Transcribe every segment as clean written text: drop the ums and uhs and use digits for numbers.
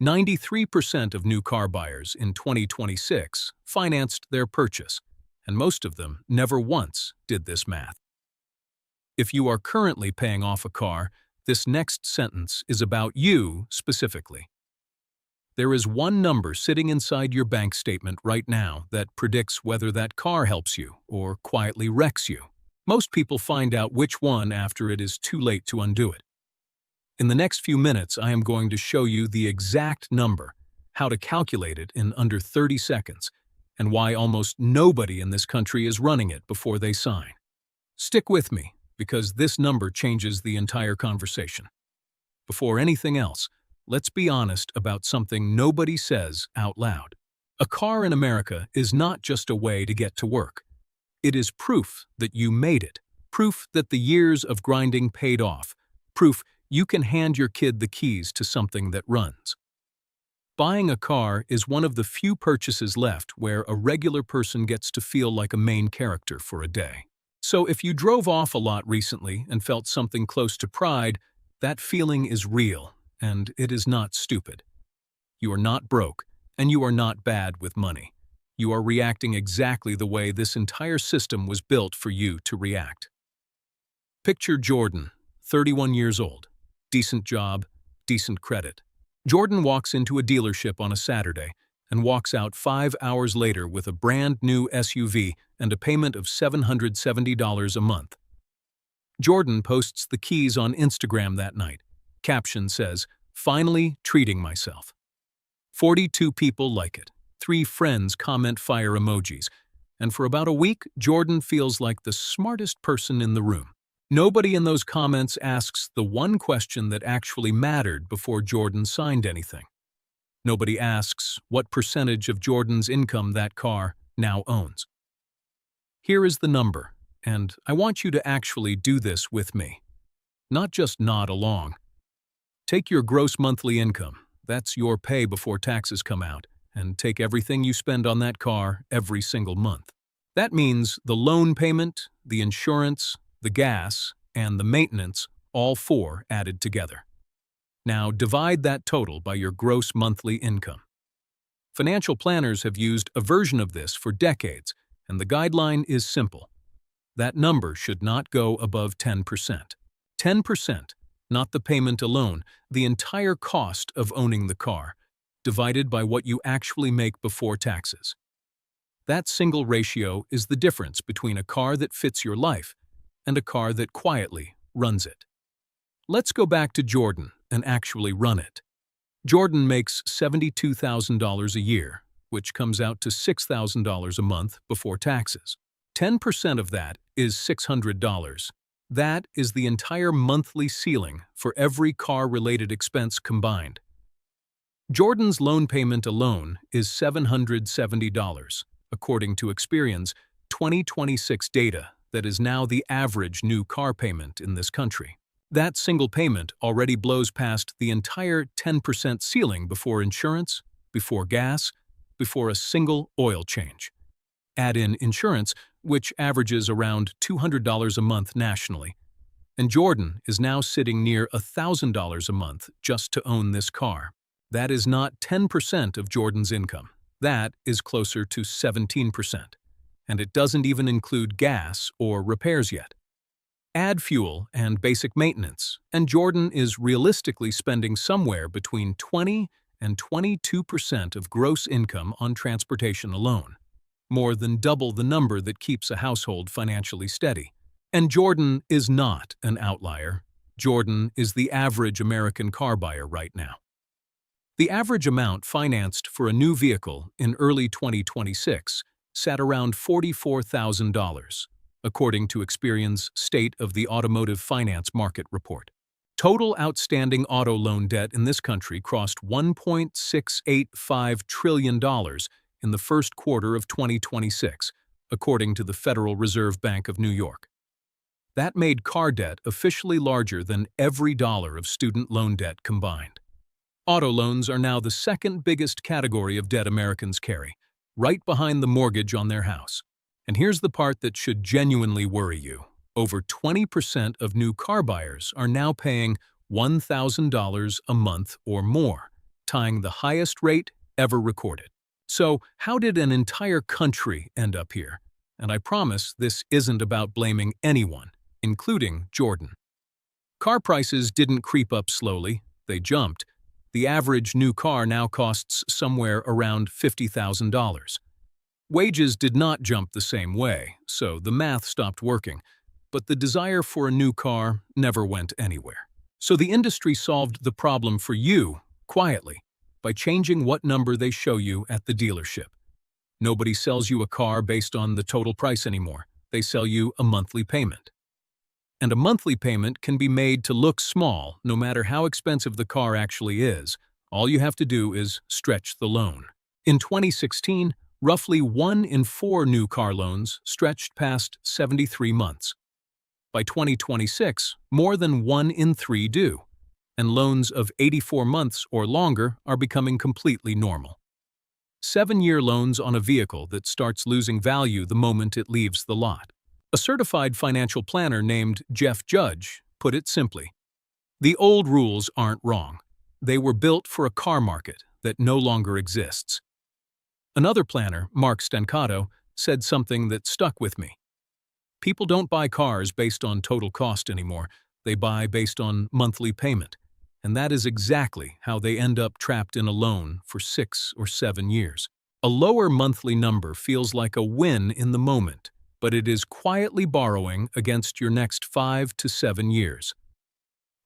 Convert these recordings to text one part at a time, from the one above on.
93% of new car buyers in 2026 financed their purchase, and most of them never once did this math. If you are currently paying off a car, this next sentence is about you specifically. There is one number sitting inside your bank statement right now that predicts whether that car helps you or quietly wrecks you. Most people find out which one after it is too late to undo it. In the next few minutes, I am going to show you the exact number, how to calculate it in under 30 seconds, and why almost nobody in this country is running it before they sign. Stick with me, because this number changes the entire conversation. Before anything else, let's be honest about something nobody says out loud. A car in America is not just a way to get to work. It is proof that you made it, proof that the years of grinding paid off, proof you can hand your kid the keys to something that runs. Buying a car is one of the few purchases left where a regular person gets to feel like a main character for a day. So if you drove off a lot recently and felt something close to pride, that feeling is real, and it is not stupid. You are not broke, and you are not bad with money. You are reacting exactly the way this entire system was built for you to react. Picture Jordan, 31 years old. Decent job, decent credit. Jordan walks into a dealership on a Saturday and walks out 5 hours later with a brand new SUV and a payment of $770 a month. Jordan posts the keys on Instagram that night. Caption says, "Finally treating myself." 42 people like it. 3 friends comment fire emojis. And for about a week, Jordan feels like the smartest person in the room. Nobody in those comments asks the one question that actually mattered before Jordan signed anything. Nobody asks what percentage of Jordan's income that car now owns. Here is the number, and I want you to actually do this with me. Not just nod along. Take your gross monthly income, that's your pay before taxes come out, and take everything you spend on that car every single month. That means the loan payment, the insurance, the gas, and the maintenance, all 4 added together. Now divide that total by your gross monthly income. Financial planners have used a version of this for decades, and the guideline is simple. That number should not go above 10%. 10%, not the payment alone, the entire cost of owning the car, divided by what you actually make before taxes. That single ratio is the difference between a car that fits your life and a car that quietly runs it. Let's go back to Jordan and actually run it. Jordan makes $72,000 a year, which comes out to $6,000 a month before taxes. 10% of that is $600. That is the entire monthly ceiling for every car-related expense combined. Jordan's loan payment alone is $770, according to Experian's 2026 data that is now the average new car payment in this country. That single payment already blows past the entire 10% ceiling before insurance, before gas, before a single oil change. Add in insurance, which averages around $200 a month nationally, and Jordan is now sitting near $1,000 a month just to own this car. That is not 10% of Jordan's income. That is closer to 17%. And it doesn't even include gas or repairs yet. Add fuel and basic maintenance, and Jordan is realistically spending somewhere between 20 and 22% of gross income on transportation alone, more than double the number that keeps a household financially steady. And Jordan is not an outlier. Jordan is the average American car buyer right now. The average amount financed for a new vehicle in early 2026 sat around $44,000, according to Experian's State of the Automotive Finance Market report. Total outstanding auto loan debt in this country crossed $1.685 trillion in the first quarter of 2026, according to the Federal Reserve Bank of New York. That made car debt officially larger than every dollar of student loan debt combined. Auto loans are now the second biggest category of debt Americans carry, right behind the mortgage on their house. And here's the part that should genuinely worry you. Over 20% of new car buyers are now paying $1,000 a month or more. tying the highest rate ever recorded. So, how did an entire country end up here? And I promise this isn't about blaming anyone, including Jordan. Car prices didn't creep up slowly, they jumped. The average new car now costs somewhere around $50,000. Wages did not jump the same way, so the math stopped working, but the desire for a new car never went anywhere. So the industry solved the problem for you, quietly, by changing what number they show you at the dealership. Nobody sells you a car based on the total price anymore. They sell you a monthly payment. And a monthly payment can be made to look small, no matter how expensive the car actually is. All you have to do is stretch the loan. In 2016, roughly 1 in 4 new car loans stretched past 73 months. By 2026, more than 1 in 3 do, and loans of 84 months or longer are becoming completely normal. 7-year loans on a vehicle that starts losing value the moment it leaves the lot. A certified financial planner named Jeff Judge put it simply, "The old rules aren't wrong. They were built for a car market that no longer exists." Another planner, Mark Stancato, said something that stuck with me. People don't buy cars based on total cost anymore. They buy based on monthly payment. And that is exactly how they end up trapped in a loan for 6 or 7 years. A lower monthly number feels like a win in the moment, but it is quietly borrowing against your next 5 to 7 years.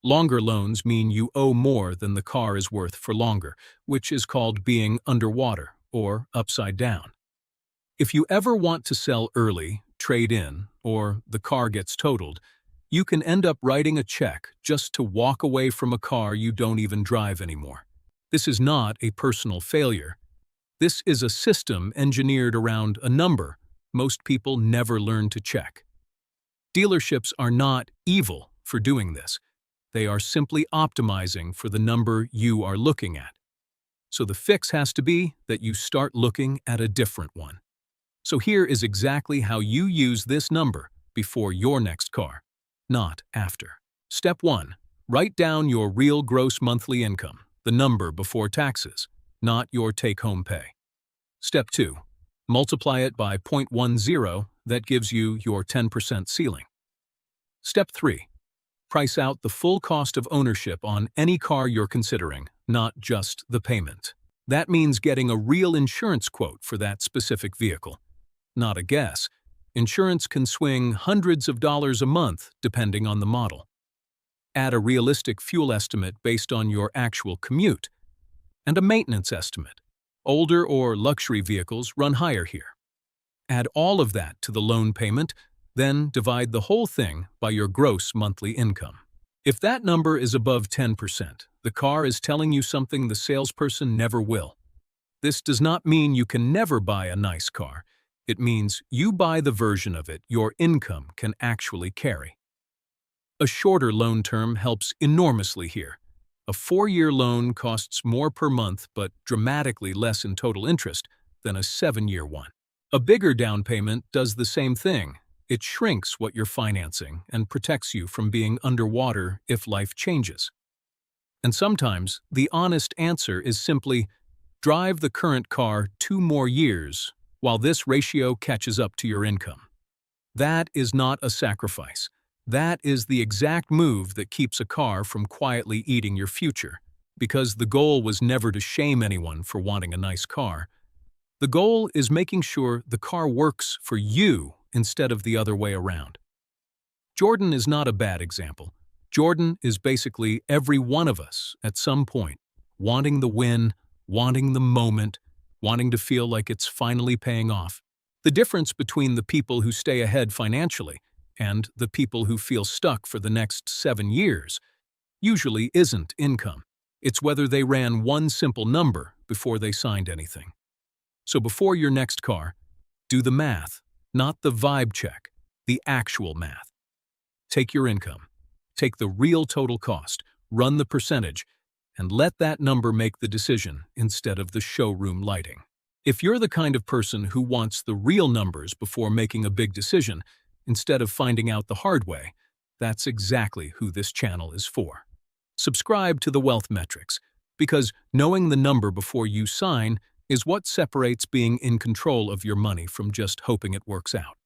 Longer loans mean you owe more than the car is worth for longer, which is called being underwater or upside down. If you ever want to sell early, trade in, or the car gets totaled, you can end up writing a check just to walk away from a car you don't even drive anymore. This is not a personal failure. This is a system engineered around a number most people never learn to check. Dealerships are not evil for doing this. They are simply optimizing for the number you are looking at. So the fix has to be that you start looking at a different one. So here is exactly how you use this number before your next car, not after. Step 1. Write down your real gross monthly income, the number before taxes, not your take-home pay. Step 2. Multiply it by 0.10, that gives you your 10% ceiling. Step 3. Price out the full cost of ownership on any car you're considering, not just the payment. That means getting a real insurance quote for that specific vehicle. Not a guess. Insurance can swing hundreds of dollars a month depending on the model. Add a realistic fuel estimate based on your actual commute, and a maintenance estimate. Older or luxury vehicles run higher here. Add all of that to the loan payment, then divide the whole thing by your gross monthly income. If that number is above 10%, the car is telling you something the salesperson never will. This does not mean you can never buy a nice car. It means you buy the version of it your income can actually carry. A shorter loan term helps enormously here. A 4-year loan costs more per month but dramatically less in total interest than a 7-year one. A bigger down payment does the same thing. It shrinks what you're financing and protects you from being underwater if life changes. And sometimes the honest answer is simply, drive the current car 2 more years while this ratio catches up to your income. That is not a sacrifice. That is the exact move that keeps a car from quietly eating your future, because the goal was never to shame anyone for wanting a nice car. The goal is making sure the car works for you instead of the other way around. Jordan is not a bad example. Jordan is basically every one of us at some point, wanting the win, wanting the moment, wanting to feel like it's finally paying off. The difference between the people who stay ahead financially and the people who feel stuck for the next 7 years usually isn't income. It's whether they ran one simple number before they signed anything. So before your next car, do the math, not the vibe check, the actual math. Take your income, take the real total cost, run the percentage, and let that number make the decision instead of the showroom lighting. If you're the kind of person who wants the real numbers before making a big decision, instead of finding out the hard way, that's exactly who this channel is for. Subscribe to the Wealth Metrics, because knowing the number before you sign is what separates being in control of your money from just hoping it works out.